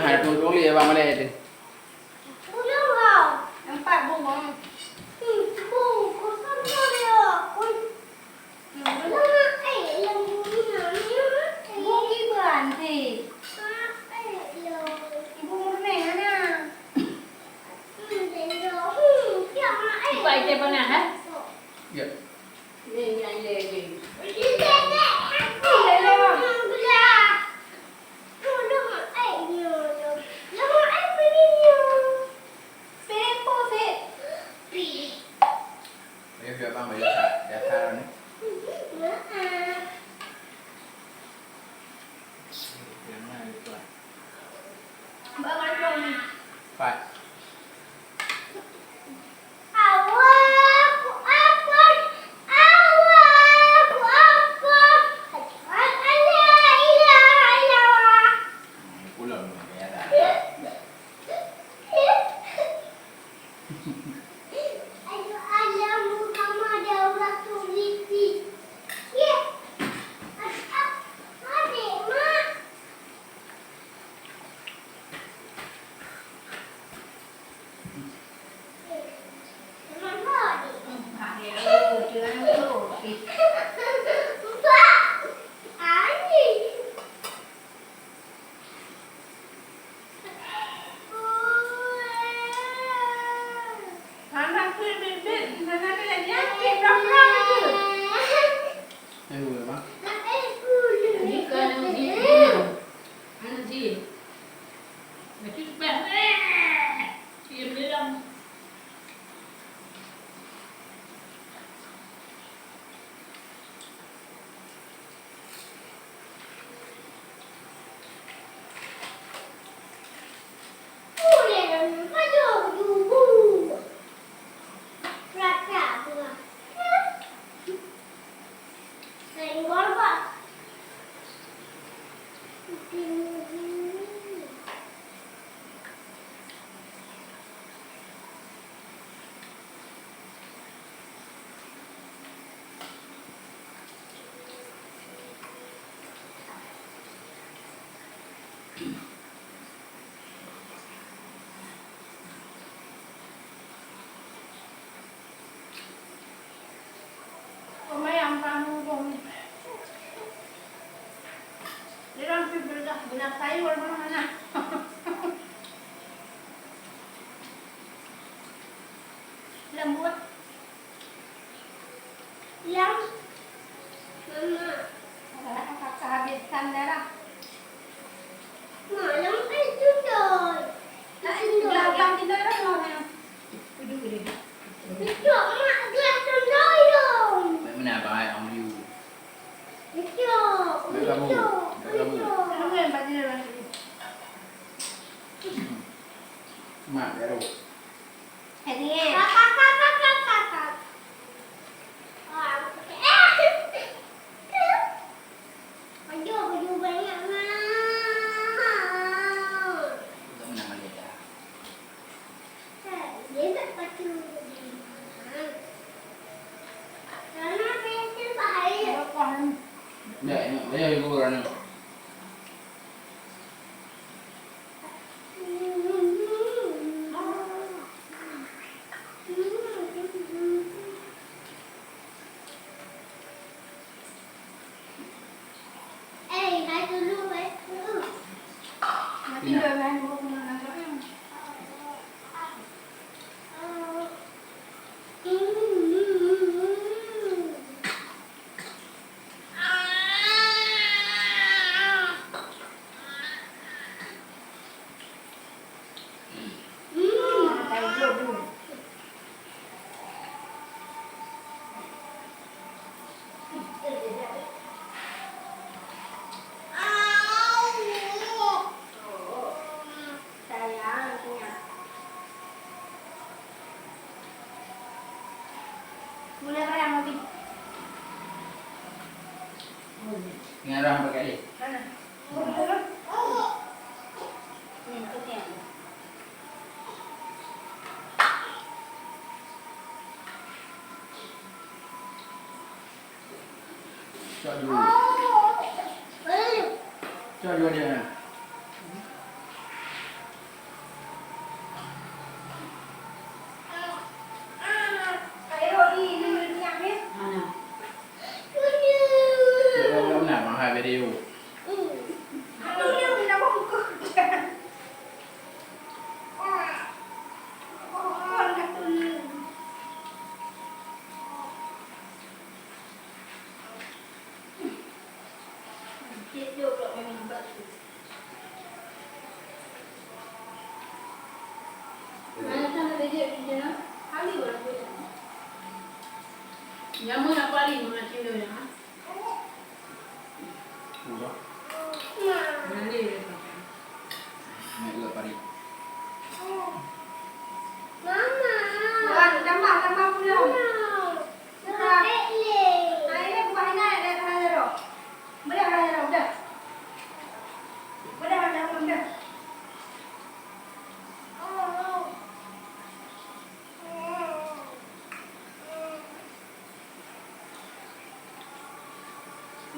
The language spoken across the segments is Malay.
hai tu tu lihat bang mana itu. Belum kau. Nampak bunga. Bunga sama dia. Bunga berhenti. Ibu murni mana? Baik je benar ha? Ya. Ni yang lagi. Lihat bang banyak dasar ni. Pak. Pulang ya dah. Ayo bang. Ni kan ni. Mana sih? Macam tu. Dia bilang. Yang kamu dong. Dia orang benar sayur mana? Lembut. Yang mama. Kakak habiskan darah. Malam itu doi. Belakang kita ada mana? Duduk. Itu mak gelas doi dong. Mana bang am you. Itu. Kamu. Kamu yang baca dalam ini. Mak baru. Ini. Kakak. Baju banyak mau. Tak menang lagi dah. Dia tak baju. Karena pensil bahaya. Ya, ini ibu orang ni. Naik dulu, Mati dah main buku mana yang. Boleh yang lagi. Ingat orang pakai ni. Mana? Ni tu tiang. Cak dulu. Cak dulu dia. ถ่ายวิดีโอ Aku ni nak bongkok. Oh, nak tulis. Cik tu pula memang bagus. Mana sana dia je nak? Kali orang tu. Yang mana paling mana cinta ya? Udah. Mana dia? Ini juga pari. Mama. Tambah pula. Sudah. Ini bukan nak ada kerana dah. Boleh kerana dah dah. Boleh kerana dah.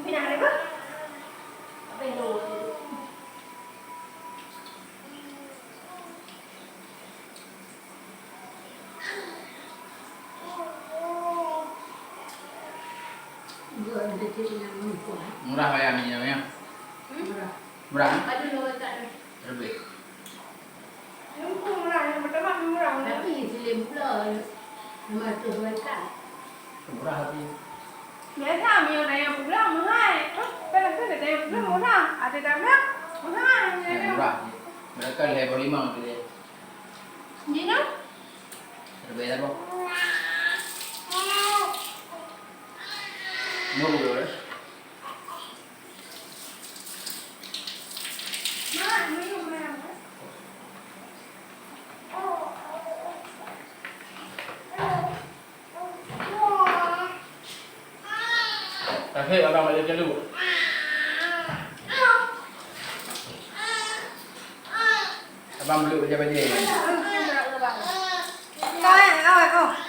Bina apa? Apa yang tu? Gua ada cerita yang muncul. Murah bayar minyak. Murah. Murah. Ada loh tak ada. Lebih. Yang murah, yang pertama murah. Tapi silim pula. Nama tu berkat. Murah tapi. Biasa yang yang murah mahal. Kalau tu ada yang murah, ada tak murah? Mahal. Murah. Mereka level 5 tu dia. Ni nak? Lebih tak apa. Murah. Mahal, minum mahal. Tapi abang balik dulu. Abang belum baca-baca. Coi, ơi,